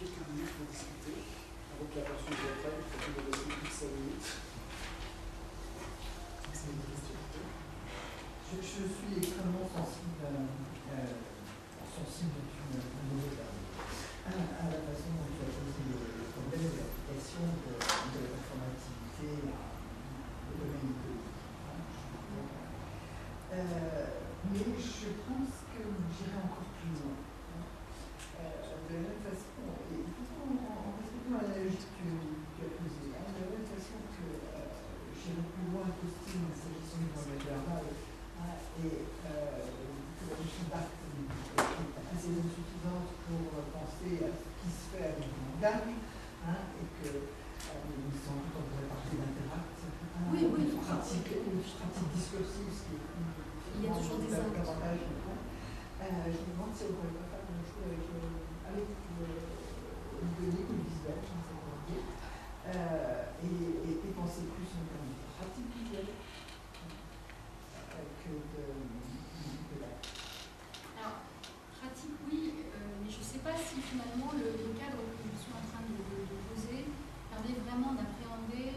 quelques minutes pour discuter, avec la portion de votre aide, peut-être de laisser plus de 5 minutes. Est-ce que c'est une question? Je suis extrêmement sensible à la façon dont tu as posé le problème de l'application de la performativité au domaine économique. Mais je pense que j'irai encore plus loin. De la même façon, et en respectant l'analogie que tu as posée, de la même façon que j'irai plus loin qu'Austin s'agissant du langage verbal, et que la notion d'acte est assez insuffisante pour penser à ce qui se fait avec le langage, et que sans doute on pourrait parler d'interact, oui, pratique discursive, ce qui est il y a toujours des actes. Davantage, je me demande si on ne pourrait pas faire la même chose avec le visuel, je ne sais pas comment dire, et penser plus en termes de pratique visuelle que de l'acte. Alors, pratique, oui, mais je ne sais pas si finalement le cadre que je suis en train de poser permet vraiment d'appréhender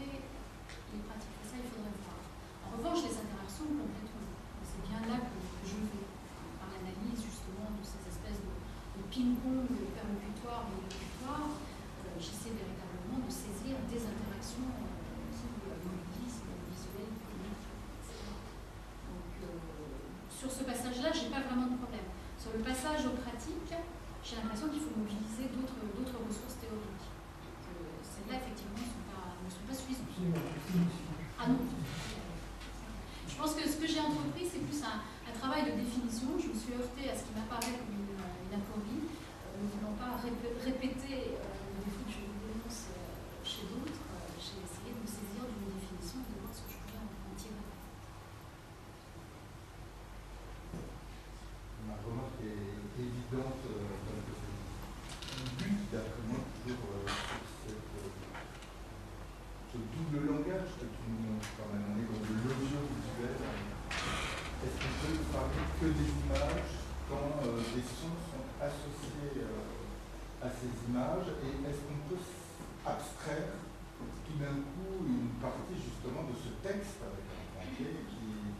les pratiques. Et ça, il faudrait voir. En revanche, les interactions complètement. C'est bien là que je vais, par l'analyse justement de ces espèces de ping-pong perlocutoire et locutoire, j'essaie véritablement de saisir des interactions qui mobilisent le visuel, l'économique, etc. Donc, sur ce passage-là, je n'ai pas vraiment de problème. Sur le passage aux pratiques, j'ai l'impression qu'il faut mobiliser d'autres ressources théoriques. Celles-là, effectivement, ne sont pas suffisantes. Ah non. Je pense que ce que j'ai entrepris, c'est plus un travail de définition. Je me suis heurtée à ce qui m'apparaît comme une aporie, ne voulant pas répéter le défaut que je dénonce chez d'autres. J'ai essayé de me saisir d'une définition et de voir ce que je pouvais en tirer. Ma remarque est évidente, comme le but d'après moi toujours sur ce double langage que tu nous montres quand même. On est dans de l'audiovisuel. Est-ce qu'on peut parler que des images quand des sons sont associés à ces images, et est-ce qu'on peut abstraire tout d'un coup une partie justement de ce texte avec un franquet qui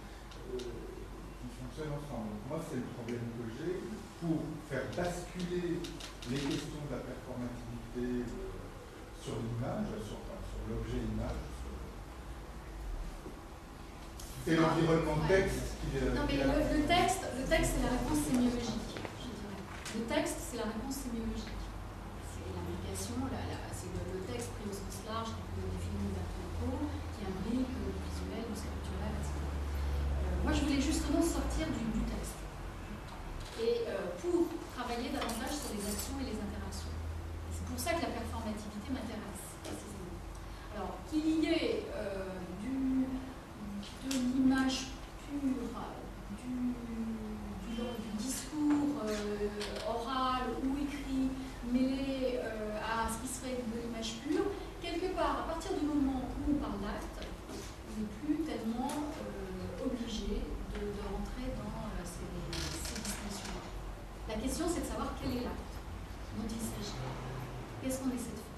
fonctionnent ensemble? Moi, c'est le problème que j'ai pour faire basculer les questions de la performativité sur l'image, sur l'objet image. C'est l'environnement texte qui... Non, mais le texte, c'est la réponse sémiologique, je dirais. Le texte, c'est la réponse sémiologique. C'est l'implication, c'est le texte pris au sens large, qui définit Umberto Eco, qui imbrique le visuel, le sculpturel, etc. Moi, je voulais justement sortir du texte. Et pour travailler davantage sur les actions et les interactions. Et c'est pour ça que la performativité m'intéresse, précisément. Alors, qu'il y ait de l'image pure, du discours oral ou écrit mêlé à ce qui serait de l'image pure, quelque part, à partir du moment où on parle d'acte, on n'est plus tellement obligé de rentrer dans ces distinctions-là. La question, c'est de savoir quel est l'acte dont il s'agit. Qu'est-ce qu'on essaie de faire?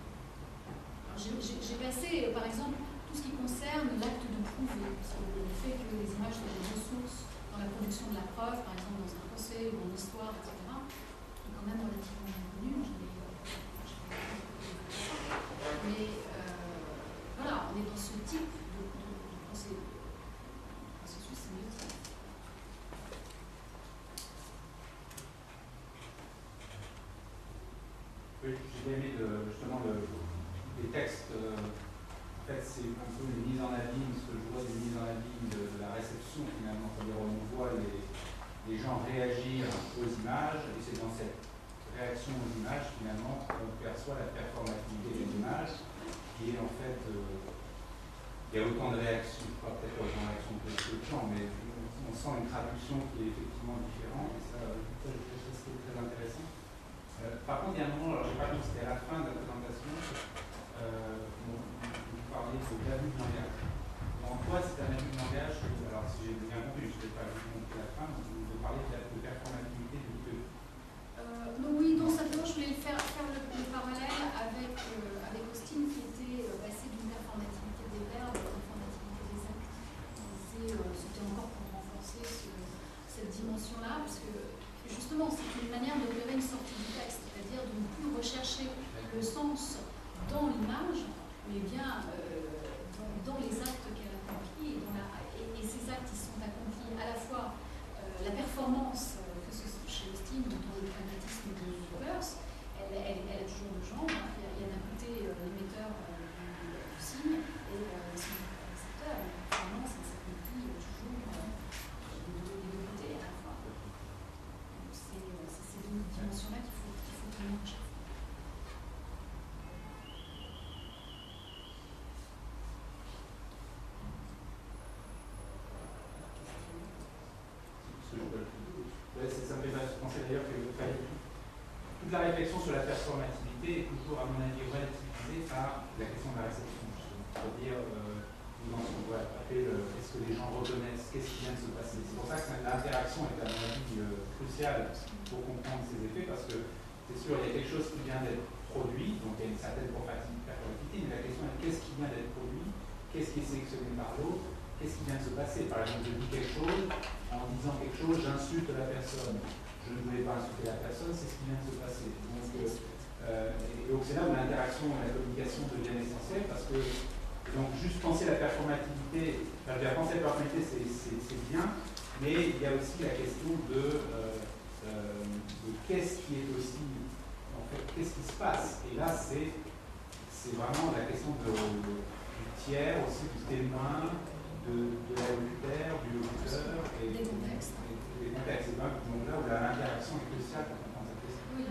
Alors, j'ai passé, par exemple, tout ce qui concerne l'acte de prouver, le fait que les images soient des ressources dans la production de la preuve, par exemple dans un procès ou en histoire, etc., est quand même relativement inconnu. Mais voilà, on est dans ce type de processus sémiotique. Oui, j'ai aimé justement les textes. En fait, c'est un peu une mise en abîme, ce que je vois des mises en abîme de la réception finalement. C'est-à-dire on voit les gens réagir aux images, et c'est dans cette réaction aux images finalement qu'on perçoit la performativité des images, qui est en fait, il y a autant de réactions, peut-être pas autant de réactions que de gens, mais on sent une traduction qui est effectivement différente, et ça je trouve ça c'est très intéressant. Par contre, il y a un moment, alors je n'ai pas compris, c'était à la fin de la présentation, vous parliez de l'abus de langage. En quoi c'est un abus de langage? Alors, si j'ai bien compris, je n'ai pas compris la fin, vous parlez de performativité du oui, donc simplement, je voulais faire le parallèle toute la réflexion sur la performativité est toujours, à mon avis, relativisée par la question de la réception, justement. C'est-à-dire, dans ce qu'on pourrait appeler qu'est-ce que les gens reconnaissent, qu'est-ce qui vient de se passer. C'est pour ça que l'interaction est, à mon avis, cruciale pour comprendre ces effets, parce que c'est sûr, il y a quelque chose qui vient d'être produit, donc il y a une certaine performativité, mais la question est qu'est-ce qui vient d'être produit, qu'est-ce qui est sélectionné par l'autre, qu'est-ce qui vient de se passer. Par exemple, je dis quelque chose, en disant quelque chose, j'insulte la personne. Je ne voulais pas insulter la personne, c'est ce qui vient de se passer. Donc c'est là où l'interaction et la communication deviennent essentielles, parce que donc juste penser la performativité, penser la performativité c'est bien, mais il y a aussi la question de qu'est-ce qui est aussi, en fait, qu'est-ce qui se passe. Et là c'est vraiment la question du tiers, aussi du témoin, de l'allocuteur, du locuteur et des contextes. Donc là où l'interaction est cruciale pour comprendre cette question. Oui,